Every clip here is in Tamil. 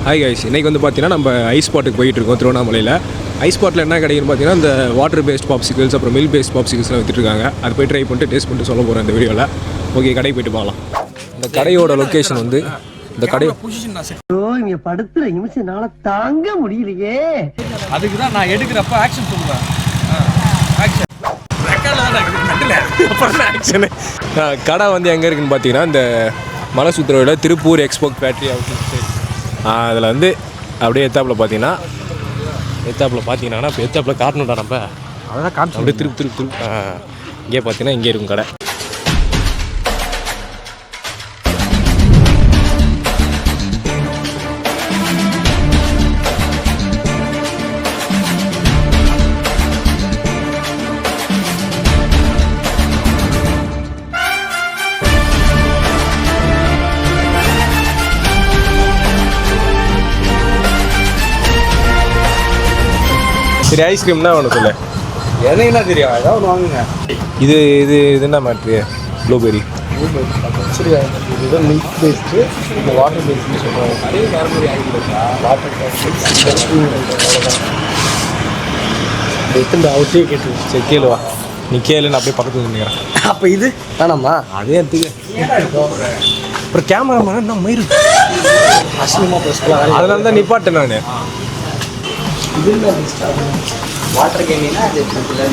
ஹாய் கைஸ், இன்றைக்கி வந்து பார்த்தீங்கன்னா நம்ம ஐஸ் ஸ்பாட்டுக்கு போயிட்டுருக்கோம் திருவண்ணாமலையில். ஐஸ் ஸ்பாட்டில் என்ன கிடைக்குன்னு பார்த்தீங்கன்னா இந்த வாட்டர் பேஸ்ட் பாப்சிகல்ஸ் அப்புறம் மில்க் பேஸ்ட் பாப்சிகல்ஸ்லாம் விற்றுருக்காங்க. அது போய் ட்ரை பண்ணிட்டு டேஸ்ட் பண்ணிட்டு சொல்ல போகிறேன் இந்த வீடியோவில். ஓகே, கடைக்கு போயிட்டு பார்க்கலாம். இந்த கடையோட லொக்கேஷன் வந்து இந்த கடை இங்க படுத்துற நிமிஷம்னால தாங்க முடியலையே. அதுக்கு தான் நான் எடுக்கிறப்ப ஆக்ஷன் சொல்லுவேன். கடை வந்து எங்கே இருக்குன்னு பார்த்தீங்கன்னா இந்த மலை சுற்றுலாவில் திருப்பூர் எக்ஸ்போர்ட் ஃபேக்ட்ரி அப்படின்னு அதில் வந்து அப்படியே எத்தாப்பில் பார்த்தீங்கன்னா இப்போ எத்தாப்பில் காட்டணும்டா நம்ம அதான் காமிச்சு அப்படியே திருப்பு இங்கே பார்த்தீங்கன்னா இங்கே இருக்கும் கடை. சரி, ஐஸ்கிரீம்னா ஒன்று சொல்லு. என்ன தெரியும், ஏதாவது ஒன்று வாங்குங்க. இது இது இது என்ன மேட்ரு? ப்ளூபெரி. இது மில்க் பேஸ்ட்டு, இந்த வாட்டர் பேஸ்ட்னு சொல்லுவாங்க. அதே கேரமரி ஆகிடுச்சா வாட்டர் எத்தனை அவசியே கேட்டு. சரி கேளுவா, நீ கேளு, நான் அப்படியே பக்கத்தில் நிற்கிறேன். அப்போ இது வேணாமா? அதே எடுத்துக்க. அப்புறம் கேமராமேன் என்ன மயிறு அசிங்கமாக பேசலாம். அதனால தான் நிப்பாட்டேன் நான். இது வாட்டர் கேண்டினா அது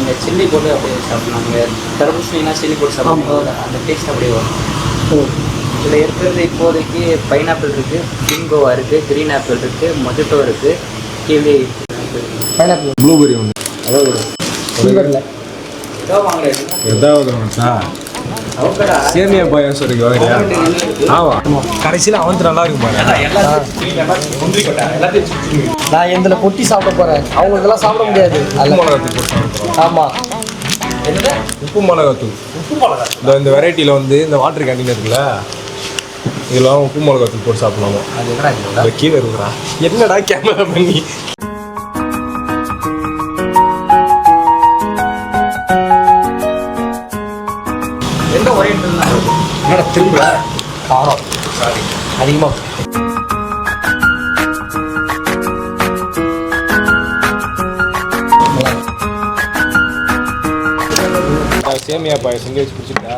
இந்த சில்லி போட்டு அப்படியே சாப்பிட்றாங்க. தர்பூசணினா சில்லி போட்டு சாப்பிடும்போது அந்த டேஸ்ட் அப்படியே வரும். இதில் இருக்கிறது இப்போதைக்கு பைனாப்பிள் இருக்குது, பிங்கோவா இருக்குது, க்ரீன் ஆப்பிள் இருக்குது, மொஜிட்டோ இருக்குது, கிவி, பைனாப்பிள், ப்ளூபெரி ஒன்று. அதாவது சில்வரில் ஏதாவது வாங்குறது எதாவது ஒன்றா சேமியா பாயாசம் இருக்கு வாங்கலையா? ஆமாம், கடைசியில் அவன் நல்லா இருக்கும் பாரு. நான் இதில் கொட்டி சாப்பிட போகிறேன். அவங்க இதெல்லாம் சாப்பிட முடியாது. உப்பு மிளகாத்தூள் போட்டு சாப்பிட்றோம். ஆமாம், உப்பு மிளகாத்தூள் இந்த வெரைட்டியில் வந்து இந்த வாட்டர் கேண்டீன் இருக்குல்ல, இதெல்லாம் உப்பு மிளகாத்தூள் போட்டு சாப்பிடலாமா? அது என்னடா அது கீழே இருக்கிறா. என்னடா கேமரா பண்ணி எந்த ஒரே என்னடா திரும்ப காரம் அதிகமாக. சேமியா பாயாசம் இங்கே வச்சு பிடிச்சிட்டா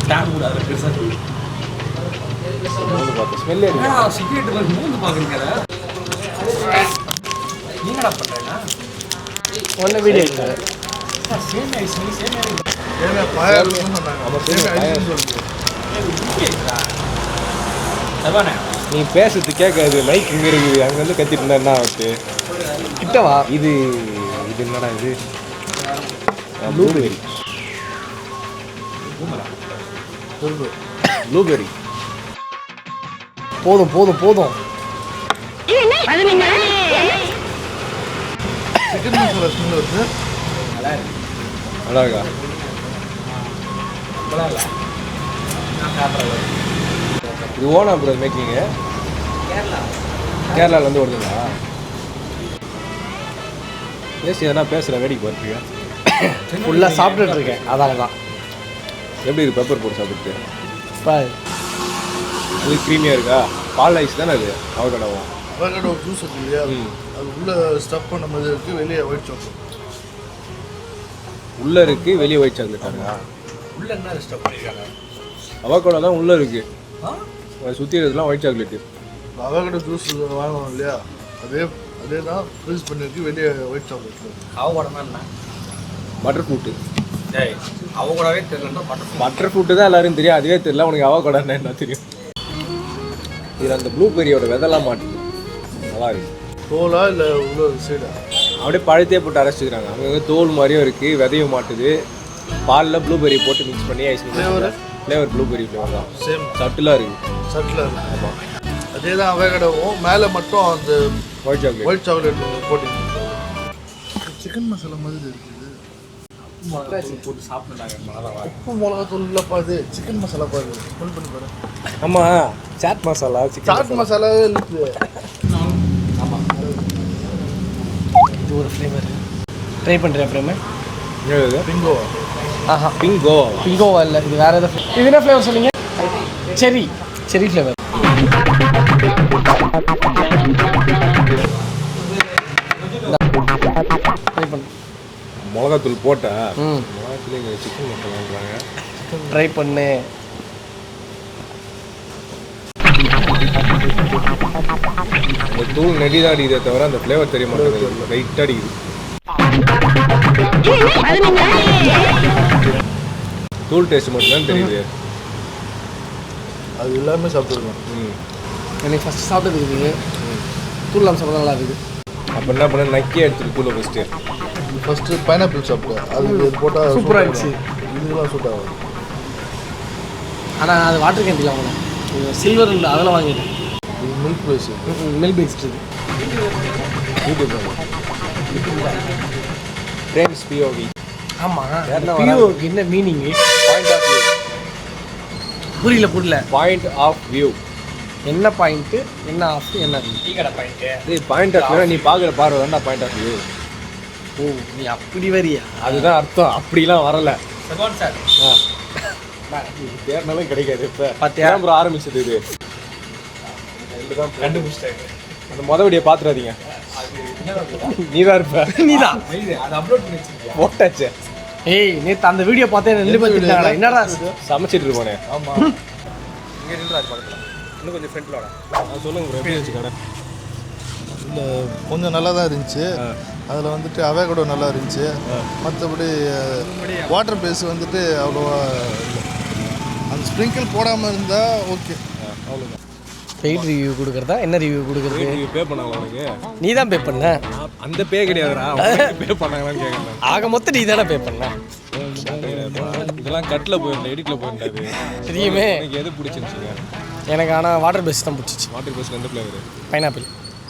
டேப் கூட அதில் பெருசாக பார்த்து ஸ்மெல்லே இருக்கு. சிகரெட் வந்து மூந்து பார்க்குறீங்க. நீங்கடா பண்ணுறேன்னா ஒன்றை வீடியோ இல்லை. நீ பேசுறது கேட்காது, மைக் இங்கே இருக்குது, அங்கே வந்து கத்திட்டு இருந்தா என்ன ஆகுது? கிட்டவா? இது இது என்னடா இது? ப்ளூபெரி. ப்ளூபெரி போதும் போதும் போதும். நல்லா இருக்கா? இது ஓனா ப்ரோ மேக்கிங்கு? கேரளாலேருந்து வருதுங்களா? பேசி எதனா பேசுகிற வேடிக்கை பார்த்துருக்கேன். ஃபுல்லாக சாப்பிட்டுட்டு இருக்கேன். அதாங்க தான். எப்படி இருக்குது பெப்பர் போட்டு சாப்பிட்டு? இப்போ அது க்ரீமியாக இருக்கா? பால் ஐஸ் தானே அது? அவகடாவும் அவகடோ ஜூஸ் இருக்கு இல்லையா, அது உள்ள ஸ்டஃப் பண்ண மாதிரி இருக்குது, வெளியே ஒயிட் சாக்லேட் உள்ளே இருக்குது, வெளியே ஒயிட் சாக்லேட்டாருங்க. உள்ள என்ன ஸ்டஃப் பண்ணியிருக்காங்க? அவகடோ தான் உள்ளே இருக்குது, சுற்றி இருக்கிறதுலாம் ஒயிட் சாக்லேட்டு. அவகடோ ஜூஸ் வாங்கணும் இல்லையா, அதே தான் ஃப்ரீஸ் பண்ணியிருக்கு, வெளியே ஒயிட் சாக்லேட். அவகடோனா என்ன? Butter fruit. அவகடோவே தெரியல. பட்டர் ஃப்ரூட்டு தான் எல்லாரும் தெரியும், அதுவே தெரியல உனக்கு அவகடோன்னா என்ன தெரியும்? இதில் அந்த ப்ளூபெரியோட விதெல்லாம் மாட்டுது, நல்லா இருக்கு. தோலா இல்லை உள்ள சைடா? அப்படியே பழுத்தே போட்டு அரைச்சிக்கிறாங்க. அங்கங்கே தோல் மாதிரியும் இருக்குது, விதையும் மாட்டுது. பாலில் ப்ளூபெரி போட்டு மிக்ஸ் பண்ணி ஐஸ்கிரீம் ஃப்ளேவர் ப்ளூபெரி ஃப்ளேவர் தான். சேம் சட்டிலாக இருக்குது. சட்டில் இருக்கு. ஆமாம், அதே தான் அவகடோவும். மேலே மட்டும் அந்த ஒயிட் சாக்லேட் போட்டு சிக்கன் மசாலா மாதிரி இருக்குது. போட்டு சாப்பிட்டுட்டாங்க. உப்பு மிளகாத்தூள் இல்லைப்பா, இது சிக்கன் மசாலா பாரு, ஃபுல் பண்ணி பாரு. ஆமாம், சாட் மசாலா, சாட் மசாலாவே இருக்குது. ஆமாம், இது ஒரு ஃப்ளேவர் ட்ரை பண்ணுறேன். அப்புறமே பிங்கோவா? ஆஹா, பிங்கோவா? பிங்கோவா இல்லை, இது வேறு எதாவது. இது என்ன ஃப்ளேவர் சொன்னீங்க? செரி ஃப்ளேவர். மிளகாத்தூள் போட்டா மிளகாத்தூள் இங்கே சிக்கன் மசாலான்றாங்க. ட்ரை பண்ணு. அந்த தூள் நெடி தான் அடிக்குதே தவிர அந்த ஃப்ளேவர் தெரிய மாட்டேங்குது. லைட்டாக அடிக்குது. தூள் டேஸ்ட் மட்டும்தான் தெரியுது. அது எல்லாமே சாப்பிட்டுருக்கோம். எனக்கு ஃபஸ்ட்டு சாப்பிட்டது இருக்குது. தூள்லாம் சாப்பிட நல்லா இருக்குது. அப்போ என்ன பண்ண நக்கியே எடுத்துட்டு தூளை ஃபஸ்ட்டு பைனாப்பிள் சாப்பிட்டேன். அது இது போட்டால் சூப்பராக இருந்துச்சு. இதுக்கெல்லாம் சூட் ஆகும். ஆனால் அது வாட்டர் கேண்டில் வாங்கணும். சில்வர் இல்லை, அதெல்லாம் வாங்கிட்டேன். இது மில்க் பேஸ். மில்க் பேஸ்ட் இது. Frames POV. ஆமாம், பிஓக்கு என்ன மீனிங்கு? Point of view. புரியல. பாயிண்ட் ஆஃப் வியூ என்ன பாயிண்ட்டு, என்ன ஆஃப், என்ன டீ கடை பாயிண்ட்டு. இது பாயிண்ட் ஆஃப் வியூ. நீ பார்க்குற பார்வை தானே பாயிண்ட் ஆஃப் வியூ. ஓ, நீ அப்படி வரியா? அதுதான் அர்த்தம். அப்படிலாம் வரல. சகோன் சார் தேர்னாலும் கிடைக்காது. இப்போ பார்த்தியா? அப்புறம் ஆரம்பிச்சது இது. கண்டுபிடிச்சிட்டாங்க. அந்த மொதவடியை பார்த்துடாதீங்க. நீதான் இருப்ப. நீதான் அதை அப்லோட் பண்ணி வச்சிருக்கியா? போட்டாச்சு. ஏய், நேற்று அந்த வீடியோ பார்த்தேன். 2 பேர் திட்டாங்களா? என்னடா சமைச்சிட்டு இருப்போனே. ஆமாம். இங்கே நின்று பார்க்கலாம். இன்னும் கொஞ்சம் ஃப்ரெண்ட்லோட சொல்லுங்க ப்ரோ. எப்படி வச்சு கடை? இல்லை, கொஞ்சம் நல்லா தான் இருந்துச்சு. அதில் வந்துட்டு அவேகடோ நல்லா இருந்துச்சு. மற்றபடி வாட்டர் பேஸ் வந்துட்டு அவ்வளோவா இல்லை. அந்த ஸ்ப்ரிங்கிள் போடாமல் இருந்தால் ஓகே, அவ்வளோதான். பெய்ட் ரிவ்யூ கொடுக்குறதா, என்ன ரிவ்யூ கொடுக்குறது? பே பண்ணாங்களா உனக்கு? நீ தான் பே பண்ண. அந்த பே கிடையாதுடா. பே பண்ணாங்களான்னு கேட்குறேன். ஆக மொத்தம் நீ தானே பே பண்ண. இதெல்லாம் கட்டில் போயிருந்தேன், எடிட்டில் போயிருந்தாது. தெரியுமே. எனக்கு எது பிடிச்சிருந்துச்சுங்க? எனக்கு ஆனால் வாட்டர் பேஸ் தான் பிடிச்சிச்சு. வாட்டர் பேஸில் எந்த ஃப்ளேவர்? பைனாப்பிள்.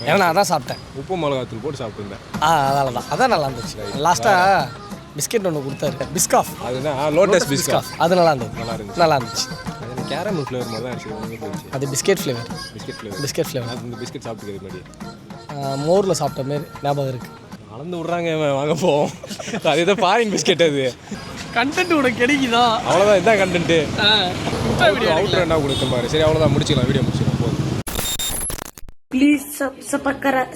ஏன்னா நான் அதான் சாப்பிட்டேன். உப்பு மிளகாத்தூள் போட்டு சாப்பிட்டுருந்தேன். அதனால தான் அதான் நல்லா இருந்துச்சு. லாஸ்ட்டாக பிஸ்கெட் ஒன்று கொடுத்தாரு, பிஸ்காஃப். அதுதான் லோட்டஸ் பிஸ்காஃப். அது நல்லா இருந்தது. நல்லா இருந்துச்சு. இருந்துச்சு. அது கேரமல் ஃப்ளேவர் மாதிரி தான் இருந்துச்சு. அது பிஸ்கெட் ஃப்ளேவர். Biscuit flavour. அது இந்த பிஸ்கெட் சாப்பிட்டுக்கிறது முன்னாடி மோரில் சாப்பிட்ட மாரி ஞாபகம் இருக்குது. அளந்து விட்றாங்க. வாங்க போவோம். அது ஏதோ ஃபாரின் பிஸ்கெட். அது கண்டென்ட் உனக்கு கிடைக்குதா? அவ்வளோதான். இதுதான் கண்டென்ட்டு. அவுட்ரு என்ன கொடுத்த மாதிரி. சரி, அவ்வளோதான். முடிச்சிக்கலாம். வீடியோ முடிச்சிக்கலாம். போதும். Please subscribe,